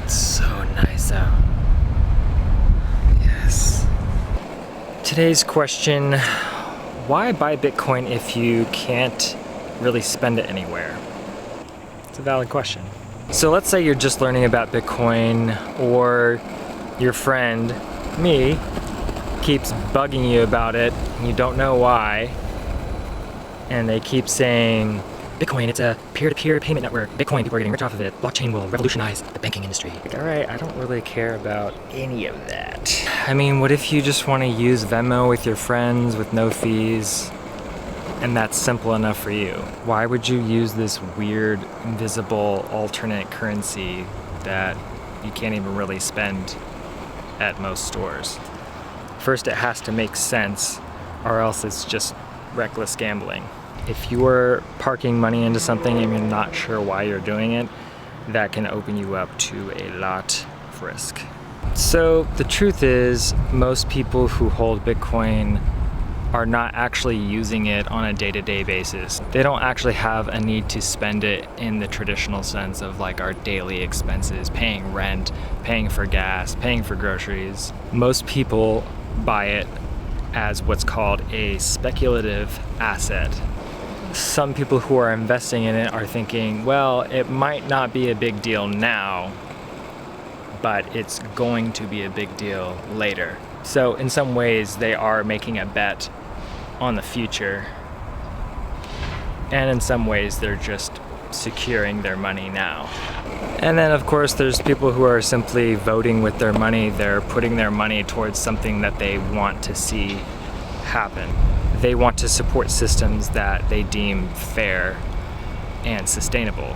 It's so nice out. Yes. Today's question, why buy Bitcoin if you can't really spend it anywhere? It's a valid question. So let's say you're just learning about Bitcoin, or your friend, me, keeps bugging you about it and you don't know why, and they keep saying, Bitcoin, it's a peer-to-peer payment network. Bitcoin, people are getting rich off of it. Blockchain will revolutionize the banking industry. Like, all right, I don't really care about any of that. I mean, what if you just want to use Venmo with your friends with no fees, and that's simple enough for you? Why would you use this weird, invisible, alternate currency that you can't even really spend at most stores? First, it has to make sense, or else it's just reckless gambling. If you're parking money into something and you're not sure why you're doing it, that can open you up to a lot of risk. So the truth is, most people who hold Bitcoin are not actually using it on a day-to-day basis. They don't actually have a need to spend it in the traditional sense of like our daily expenses, paying rent, paying for gas, paying for groceries. Most people buy it as what's called a speculative asset. Some people who are investing in it are thinking, well, it might not be a big deal now, but it's going to be a big deal later. So in some ways, they are making a bet on the future. And in some ways, they're just securing their money now. And then, of course, there's people who are simply voting with their money. They're putting their money towards something that they want to see happen. They want to support systems that they deem fair and sustainable.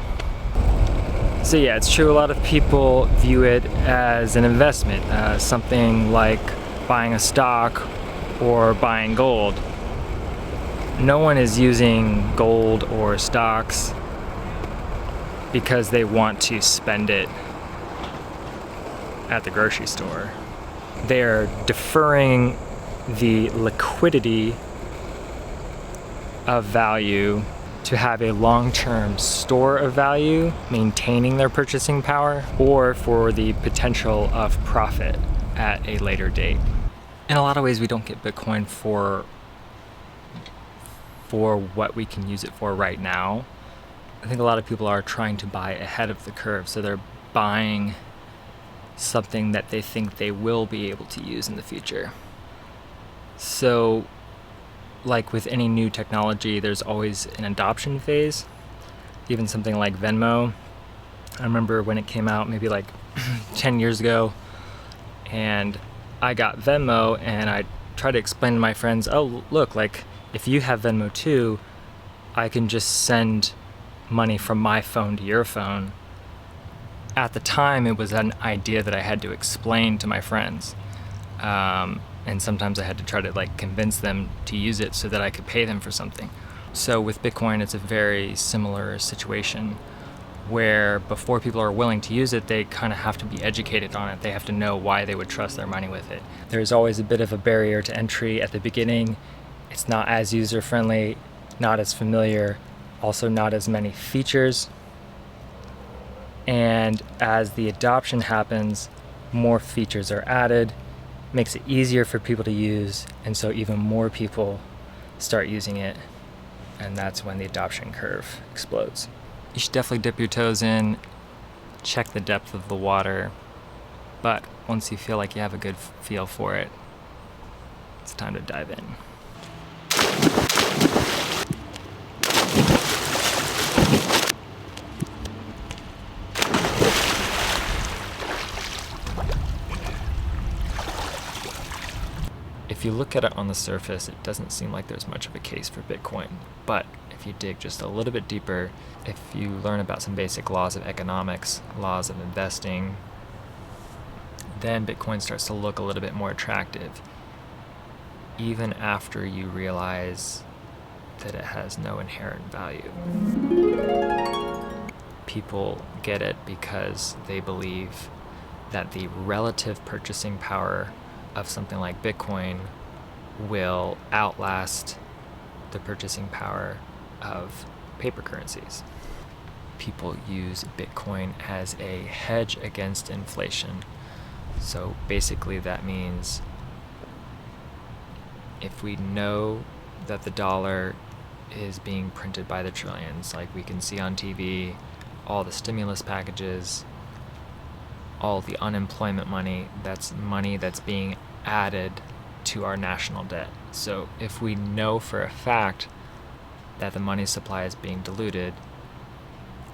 So yeah, it's true, a lot of people view it as an investment, something like buying a stock or buying gold. No one is using gold or stocks because they want to spend it at the grocery store. They're deferring the liquidity of value to have a long-term store of value, maintaining their purchasing power, or for the potential of profit at a later date. In a lot of ways, we don't get Bitcoin for what we can use it for right now. I think a lot of people are trying to buy ahead of the curve, so they're buying something that they think they will be able to use in the future. So, like with any new technology, there's always an adoption phase. Even something like Venmo, I remember when it came out maybe like 10 years ago, and I got Venmo and I tried to explain to my friends, oh look, like if you have Venmo too, I can just send money from my phone to your phone. At the time, it was an idea that I had to explain to my friends. And sometimes I had to try to like convince them to use it so that I could pay them for something. So with Bitcoin, it's a very similar situation where before people are willing to use it, they kind of have to be educated on it. They have to know why they would trust their money with it. There's always a bit of a barrier to entry at the beginning. It's not as user-friendly, not as familiar, also not as many features. And as the adoption happens, more features are added, makes it easier for people to use, and so even more people start using it, and that's when the adoption curve explodes. You should definitely dip your toes in, check the depth of the water, but once you feel like you have a good feel for it, it's time to dive in. If you look at it on the surface, it doesn't seem like there's much of a case for Bitcoin. But if you dig just a little bit deeper, if you learn about some basic laws of economics, laws of investing, then Bitcoin starts to look a little bit more attractive, even after you realize that it has no inherent value. People get it because they believe that the relative purchasing power of something like Bitcoin will outlast the purchasing power of paper currencies. people use Bitcoin as a hedge against inflation. So basically that means if we know that the dollar is being printed by the trillions, like we can see on TV, all the stimulus packages, all the unemployment money that's being added to our national debt. So if we know for a fact that the money supply is being diluted,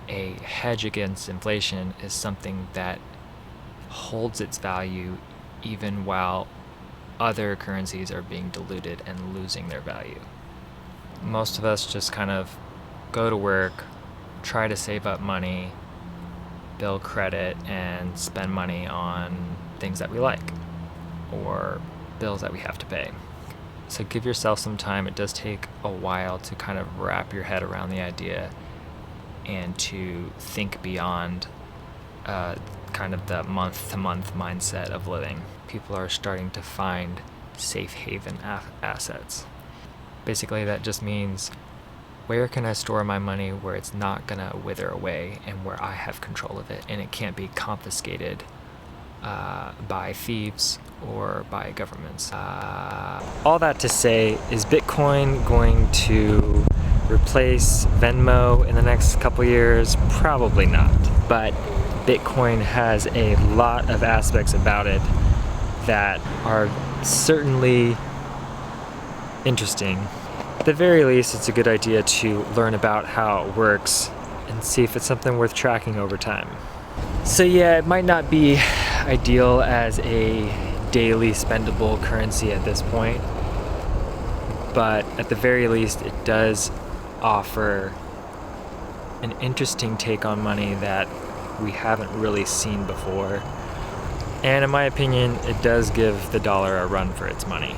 a hedge against inflation is something that holds its value even while other currencies are being diluted and losing their value. Most of us just kind of go to work, try to save up money, build credit, and spend money on things that we like or bills that we have to pay. So give yourself some time. It does take a while to kind of wrap your head around the idea and to think beyond kind of the month-to-month mindset of living. People are starting to find safe haven assets. Basically, that just means, where can I store my money where it's not gonna wither away and where I have control of it and it can't be confiscated by thieves or by governments. All that to say, is Bitcoin going to replace Venmo in the next couple years? Probably not. But Bitcoin has a lot of aspects about it that are certainly interesting. At the very least, it's a good idea to learn about how it works and see if it's something worth tracking over time. So yeah, it might not be ideal as a daily spendable currency at this point, but at the very least it does offer an interesting take on money that we haven't really seen before. And in my opinion, it does give the dollar a run for its money.